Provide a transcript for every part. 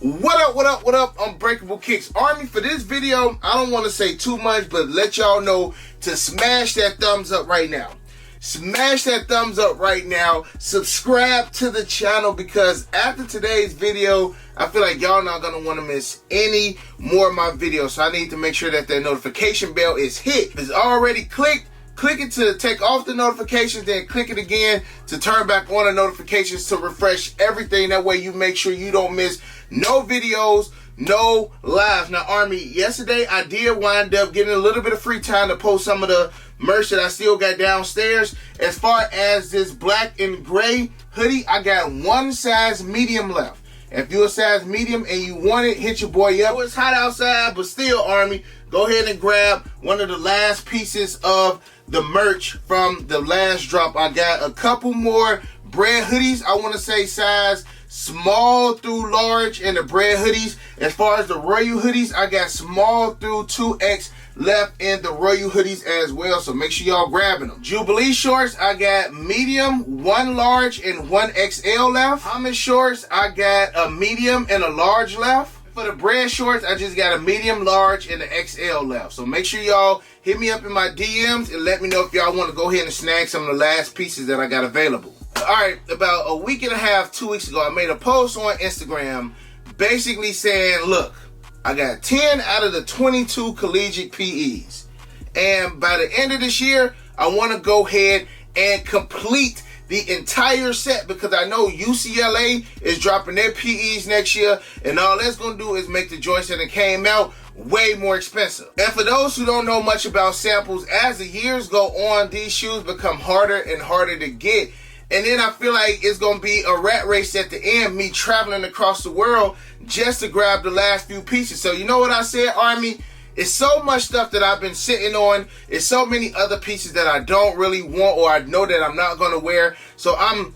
What up, what up, what up, Unbreakable Kicks Army. For this video, I don't want to say too much, but let y'all know to smash that thumbs up right now. Smash that thumbs up right now. Subscribe to the channel, because after today's video, I feel like y'all not going to want to miss any more of my videos. So I need to make sure that that notification bell is hit. If it's already clicked, click it to take off the notifications, then click it again to turn back on the notifications to refresh everything. That way you make sure you don't miss no videos, no lives. Now, Army, yesterday I did wind up getting a little bit of free time to post some of the merch that I still got downstairs. As far as this black and gray hoodie, I got one size medium left. If you're a size medium and you want it, hit your boy up. It's hot outside, but still, Army, go ahead and grab one of the last pieces of the merch from the last drop. I got a couple more bread hoodies. I want to say size small through large in the bread hoodies. As far as the royal hoodies, I got small through 2X left in the royal hoodies as well, so make sure y'all grabbing them. Jubilee shorts, I got medium, 1 large, and 1 XL left. Hummus shorts, I got a medium and a large left. For the bread shorts, I just got a medium, large, and an XL left. So make sure y'all hit me up in my DMs and let me know if y'all want to go ahead and snag some of the last pieces that I got available. Alright, about a week and a half, 2 weeks ago, I made a post on Instagram basically saying, look, I got 10 out of the 22 collegiate PEs. And by the end of this year, I want to go ahead and complete the entire set, because I know UCLA is dropping their PEs next year, and all that's going to do is make the joints that came out way more expensive. And for those who don't know much about samples, as the years go on, these shoes become harder and harder to get. And then I feel like it's going to be a rat race at the end, me traveling across the world just to grab the last few pieces. So you know what I said, Army? It's so much stuff that I've been sitting on. It's so many other pieces that I don't really want, or I know that I'm not going to wear. So I'm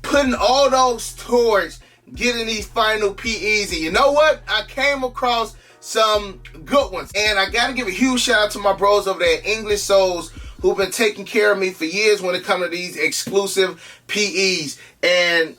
putting all those towards getting these final PEs. And you know what? I came across some good ones. And I got to give a huge shout out to my bros over there at English Souls, who've been taking care of me for years when it comes to these exclusive PEs. And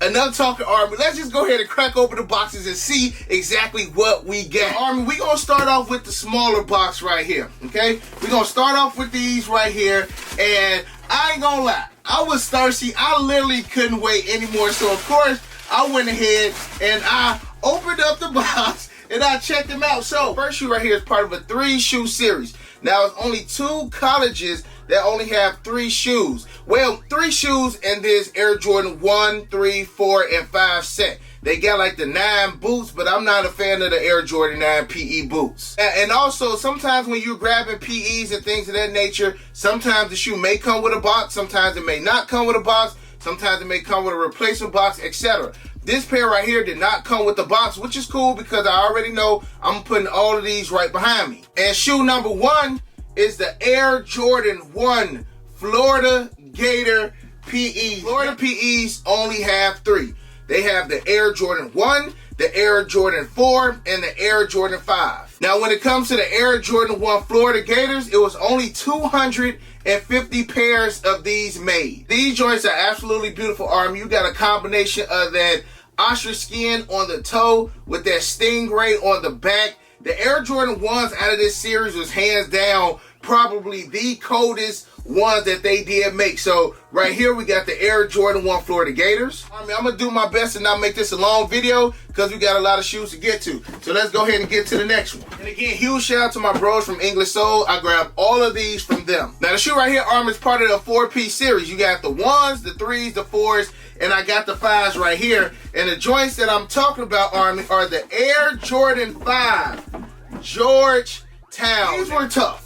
enough talking, Army. Let's just go ahead and crack open the boxes and see exactly what we got. Army, we're going to start off with the smaller box right here, okay? We're going to start off with these right here, and I ain't going to lie. I was thirsty. I literally couldn't wait anymore, so of course, I went ahead and I opened up the box and I checked them out. So, first shoe right here is part of a 3-shoe series. Now, it's only 2 colleges that only have 3 shoes. Well, 3 shoes in this Air Jordan 1, 3, 4, and 5 set. They got like the 9 boots, but I'm not a fan of the Air Jordan 9 PE boots. And also, sometimes when you're grabbing PEs and things of that nature, sometimes the shoe may come with a box, sometimes it may not come with a box, sometimes it may come with a replacement box, etc. This pair right here did not come with the box, which is cool because I already know I'm putting all of these right behind me. And shoe number 1 is the Air Jordan 1 Florida Gator PE. Florida PEs only have 3. They have the Air Jordan 1, the Air Jordan 4, and the Air Jordan 5. Now, when it comes to the Air Jordan 1 Florida Gators, it was only 250 pairs of these made. These joints are absolutely beautiful, Army. You got a combination of that ostrich skin on the toe with that stingray on the back. The Air Jordan 1s out of this series was hands down probably the coldest ones that they did make. So right here we got the Air Jordan 1 Florida Gators. I mean, I'm gonna do my best to not make this a long video because we got a lot of shoes to get to. So let's go ahead and get to the next one. And again, huge shout out to my bros from English Soul. I grabbed all of these from them. Now the shoe right here, Arm, is part of the 4-piece series. You got the 1s, the 3s, the 4s, and I got the 5s right here. And the joints that I'm talking about, Army, are the Air Jordan 5 Georgetown. These were tough.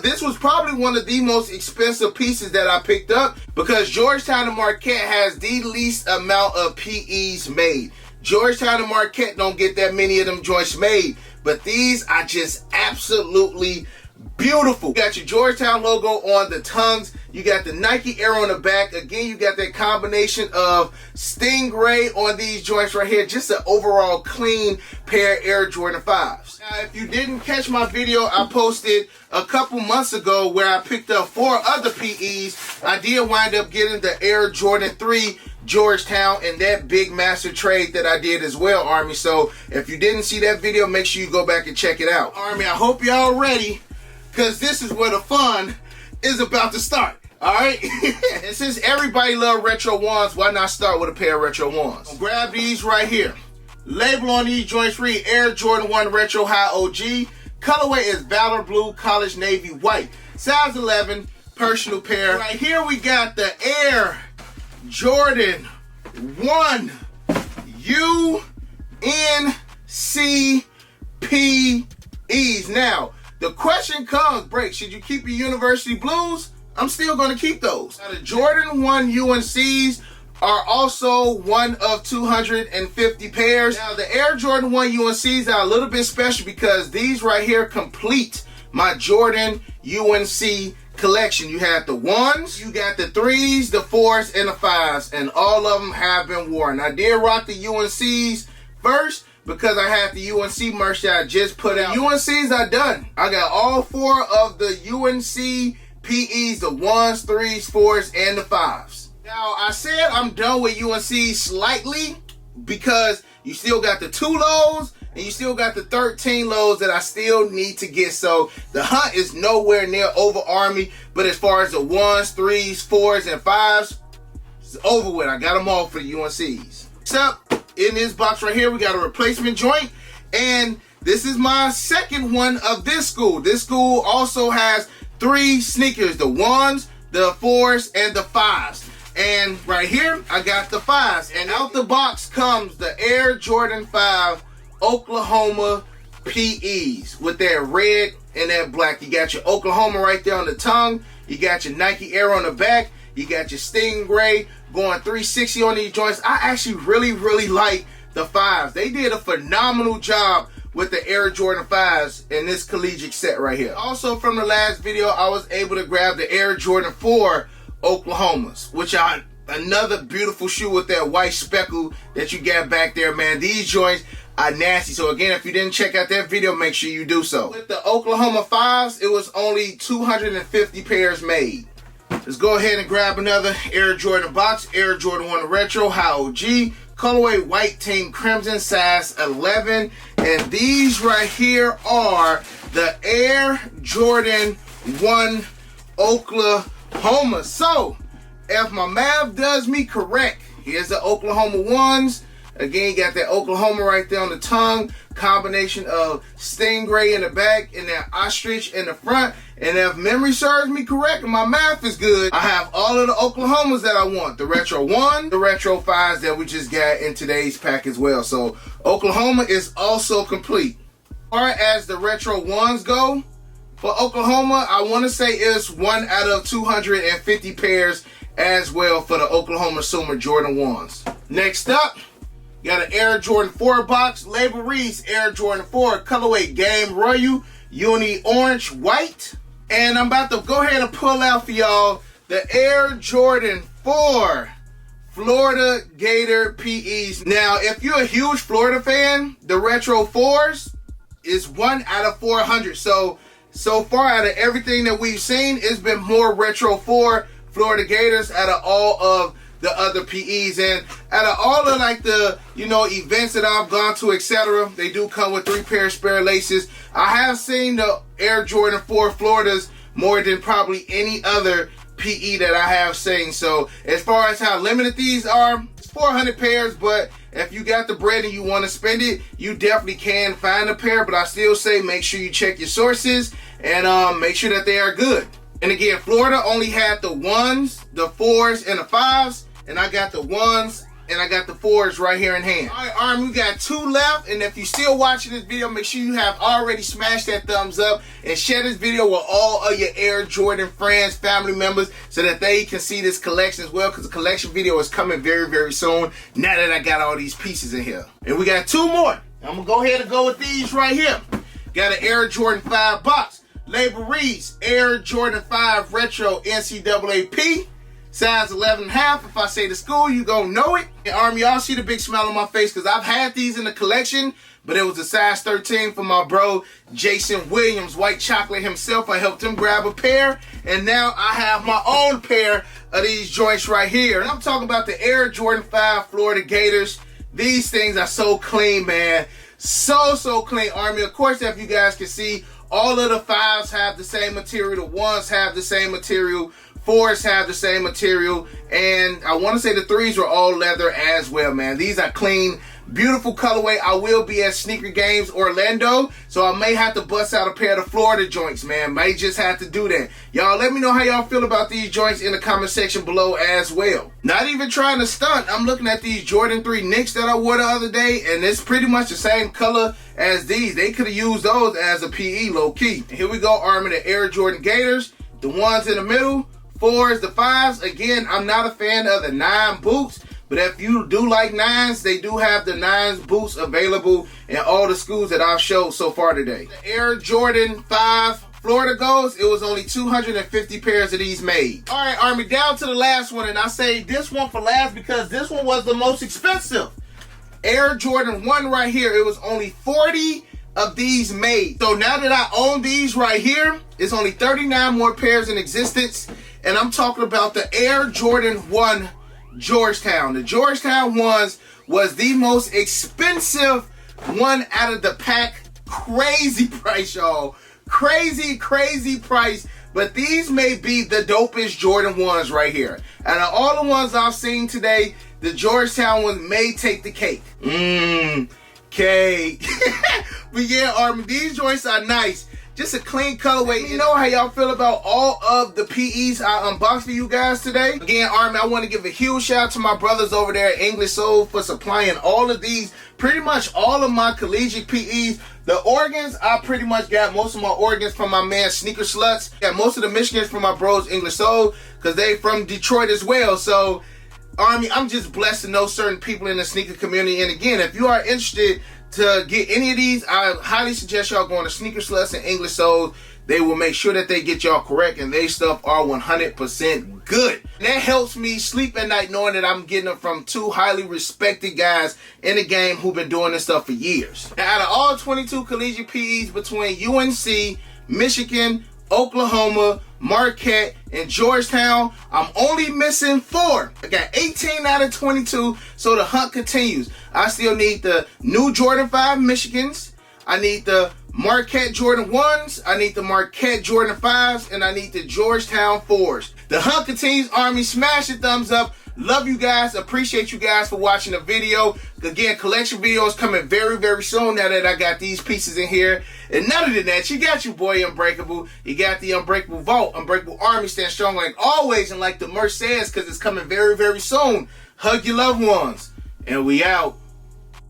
This was probably one of the most expensive pieces that I picked up because Georgetown and Marquette has the least amount of PEs made. Georgetown and Marquette don't get that many of them joints made, but these are just absolutely beautiful. You got your Georgetown logo on the tongues. You got the Nike Air on the back. Again, you got that combination of stingray on these joints right here. Just an overall clean pair of Air Jordan 5s. Now, if you didn't catch my video I posted a couple months ago where I picked up 4 other PEs, I did wind up getting the Air Jordan 3 Georgetown in that big master trade that I did as well, Army. So if you didn't see that video, make sure you go back and check it out. Army, I hope y'all ready, because this is where the fun is about to start. Alright? And since everybody love retro ones, why not start with a pair of retro ones? So grab these right here. Label on these joints read Air Jordan 1 Retro High OG. Colorway is Valor Blue, College Navy White. Size 11, personal pair. Right here we got the Air Jordan 1 UNCPEs. Now, the question comes, Break, should you keep your University Blues? I'm still going to keep those. Now, the Jordan 1 UNCs are also one of 250 pairs. Now, the Air Jordan 1 UNCs are a little bit special because these right here complete my Jordan UNC collection. You have the ones, you got the 3s, the 4s, and the 5s, and all of them have been worn. I did rock the UNCs first because I had the UNC merch that I just put out. UNCs are done. I got all 4 of the UNC PEs, the 1s, 3s, 4s, and the 5s. Now, I said I'm done with UNC slightly because you still got the 2 lows and you still got the 13 lows that I still need to get. So the hunt is nowhere near over, Army. But as far as the 1s, 3s, 4s, and 5s, it's over with. I got them all for the UNCs. Next up, in this box right here, we got a replacement joint. And this is my second one of this school. This school also has 3 sneakers, the 1s, the 4s, and the 5s. And right here, I got the 5s. And out the box comes the Air Jordan 5 Oklahoma PEs with that red and that black. You got your Oklahoma right there on the tongue. You got your Nike Air on the back. You got your Stingray going 360 on these joints. I actually really like the 5s. They did a phenomenal job with the Air Jordan 5s in this collegiate set right here. Also from the last video, I was able to grab the Air Jordan 4 Oklahomas, which are another beautiful shoe with that white speckle that you got back there, man. These joints are nasty. So again, if you didn't check out that video, make sure you do so. With the Oklahoma 5s, it was only 250 pairs made. Let's go ahead and grab another Air Jordan box. Air Jordan 1 Retro High OG. Colorway White Team Crimson, size 11. And these right here are the Air Jordan 1 Oklahoma. So, if my math does me correct, here's the Oklahoma 1s. Again, you got that Oklahoma right there on the tongue. Combination of Stingray in the back and that ostrich in the front. And if memory serves me correct and my math is good, I have all of the Oklahomas that I want. The Retro 1, the Retro 5s that we just got in today's pack as well. So, Oklahoma is also complete. As far as the Retro 1s go, for Oklahoma, I want to say it's 1 out of 250 pairs as well for the Oklahoma Sooner Jordan 1s. Next up, got an Air Jordan 4 box. Label reads Air Jordan 4 Colorway Game Royal Uni Orange White. And I'm about to go ahead and pull out for y'all the Air Jordan 4 Florida Gator PEs. Now, if you're a huge Florida fan, the Retro 4s is 1 out of 400. So far out of everything that we've seen, it's been more Retro 4 Florida Gators out of all of the other PEs. And out of all of like the, events that I've gone to, etc., they do come with 3 pair of spare laces. I have seen the Air Jordan 4 Floridas more than probably any other PE that I have seen. So as far as how limited these are, it's 400 pairs, but if you got the bread and you want to spend it, you definitely can find a pair. But I still say make sure you check your sources and make sure that they are good. And again, Florida only had the 1s, the 4s, and the 5s. And I got the 1s and I got the 4s right here in hand. All right, Army, we got 2 left. And if you're still watching this video, make sure you have already smashed that thumbs up and share this video with all of your Air Jordan friends, family members, so that they can see this collection as well, because the collection video is coming very soon now that I got all these pieces in here. And we got 2 more. I'm going to go ahead and go with these right here. Got an Air Jordan 5 box. Label reads Air Jordan 5 Retro NCAA P. size 11.5. If I say the school, you gonna know it. And Army, y'all see the big smile on my face because I've had these in the collection, but it was a size 13 for my bro, Jason Williams, white chocolate himself. I helped him grab a pair, and now I have my own pair of these joints right here. And I'm talking about the Air Jordan 5 Florida Gators. These things are so clean, man. So clean, Army. Of course, if you guys can see, all of the 5s have the same material. The 1s have the same material. 4s have the same material. And I want to say the 3s are all leather as well, man. These are clean, beautiful colorway. I will be at Sneaker Games Orlando, so I may have to bust out a pair of the Florida joints, man. May just have to do that. Y'all let me know how y'all feel about these joints in the comment section below as well. Not even trying to stunt, I'm looking at these Jordan 3 Knicks that I wore the other day, and it's pretty much the same color as these. They could have used those as a PE low-key. Here we go, Army, the Air Jordan Gators, the ones in the middle, 4s, the 5s. Again, I'm not a fan of the 9 boots, but if you do like 9s, they do have the 9s boots available in all the schools that I've showed so far today. The Air Jordan 5 Florida goes, it was only 250 pairs of these made. All right, Army, down to the last one, and I say this one for last because this one was the most expensive. Air Jordan 1 right here, it was only 40 of these made. So now that I own these right here, it's only 39 more pairs in existence, and I'm talking about the Air Jordan 1 Georgetown. The Georgetown ones was the most expensive one out of the pack. Crazy price, y'all. Crazy price. But these may be the dopest Jordan ones right here. Out of all the ones I've seen today, the Georgetown one may take the cake. Cake. But yeah, Army, these joints are nice. Just a clean colorway. You know how y'all feel about all of the PEs I unboxed for you guys today? Again, Army, I want to give a huge shout out to my brothers over there at English Soul for supplying all of these, pretty much all of my collegiate PEs. The organs, I pretty much got most of my organs from my man Sneaker Sluts. Got most of the Michigans from my bros English Soul, because they from Detroit as well. So, Army, I'm just blessed to know certain people in the sneaker community. And again, if you are interested to get any of these, I highly suggest y'all going to Sneaker Sluts and English Souls. They will make sure that they get y'all correct, and they stuff are 100% good. And that helps me sleep at night knowing that I'm getting them from 2 highly respected guys in the game who've been doing this stuff for years. Now, out of all 22 collegiate PEs between UNC, Michigan, Oklahoma, Marquette, and Georgetown, I'm only missing 4. I got 18 out of 22, so the hunt continues. I still need the new Jordan 5 Michigans. I need the Marquette Jordan 1s. I need the Marquette Jordan 5s. And I need the Georgetown 4s. The hunt continues, Army. Smash the thumbs up. Love you guys. Appreciate you guys for watching the video. Again, collection videos coming very soon now that I got these pieces in here. And other than that, you got your boy Unbreakable. You got the Unbreakable Vault. Unbreakable Army stand strong like always. And like the merch says, because it's coming very soon. Hug your loved ones. And we out.